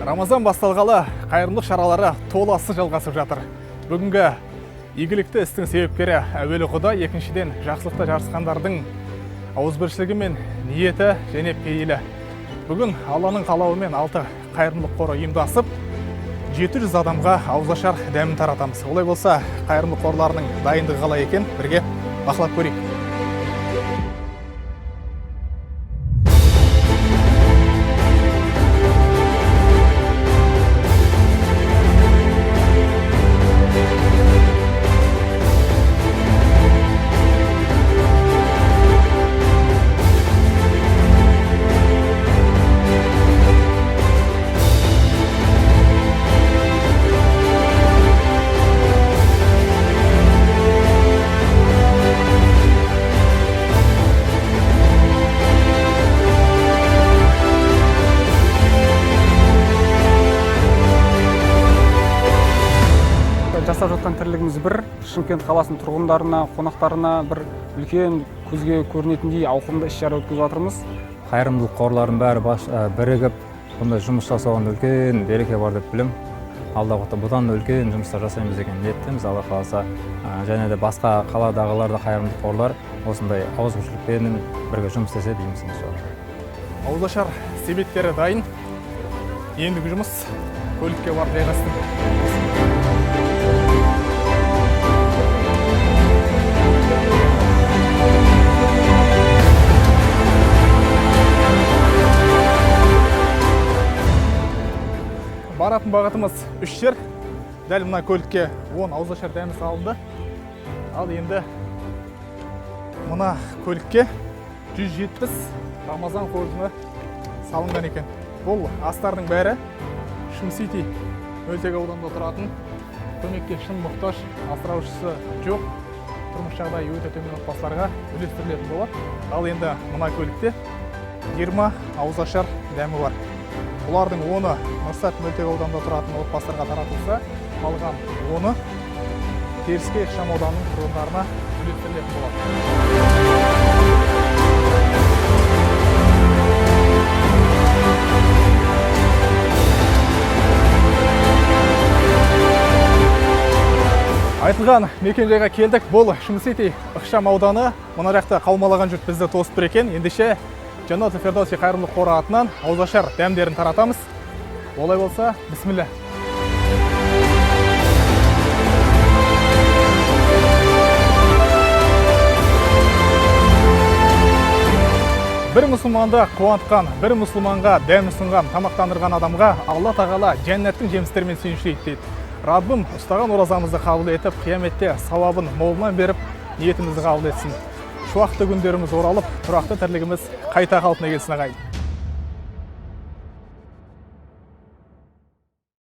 Рамазан басталғалы қайырымдылық шаралары толассыз жалғасып жатыр. Бүгінгі игілікті істің себепкері әуелі Құда, екіншіден жақсылықта жарысқандардың ауызбіршілігі мен ниеті және пейілі. Бүгін Алланың қалауымен 6 қайырымдылық қоры ұйымдасып, 700 адамға ауызашар дәмін таратамыз. Олай болса, қайырымдылық қорларының дайындығы қалай екен, бірге бақылап көрейік. Жасап жатқан тірлігіміз бір, Шымкент қаласының тұрғындарына, қонақтарына бір үлкен көзге көрінетіндей ауқымды іс-шара өткізіп жатырмыз. Қайырымдылық қорлардың бәрі бірігіп, бұндай жұмыс жасауында үлкен береке бар деп білем. Алдағы уақытта бұдан үлкен жұмыстар жасаймыз деген ниеттеміз. Алла қаласа, және де басқа қаладағылар да қайырымдылық қорлар осындай ауызбіршілікпен бірге жұмыс істесе дейміз иншалла. Ауызашар себеттері дайын. Ендігі жұмыс көлікке барып жайғастыру. Баратын бағытымыз 3 жер. Дәл мына көлікке 10 ауызашар дәмі салынды. Ал енді мына көлікке 170 Рамазан қоржыны салынған екен. Бұл астардың бәрі Шым-Сити мөлтек ауданында тұратын, көмекке шын мұқтаж, асыраушысы жоқ, тұрмыс жағдайы өте төмен отбасыларға үлестірілетін болады. Ал енді мына көлікте 20 ауызашар дәмі бар. Бұлардың 10-ы Нұрсат мөлтек ауданында тұратын отбасыларға таратылса, қалған 10-ы Теріскей ықшам ауданының тұрғындарына үлестірілетін болады. Айтылған мекен-жайға келдік. Бұл Шым-Сити ықшам ауданы. Мына жақта қаумалаған жұрт бізді тосып тұр екен. Ендеше Жаннат Фердауси қайырымдылық қоры атынан ауызашар дәмдерін таратамыз. Олай болса, бисмилля. Бір мұсылманды қуантқан, бір мұсылманға дәм ұсынған, тамақтандырған адамға Алла тағала жәннаттың жемістерімен сүйіншілейді дейді. Раббым ұстаған оразамызды қабыл етіп, қияметте сауабын молынан беріп, ниетімізді қабыл етсін. Шуақты күндеріміз оралып, тұрақты тірлігіміз қайта қалпына келсін ағайын.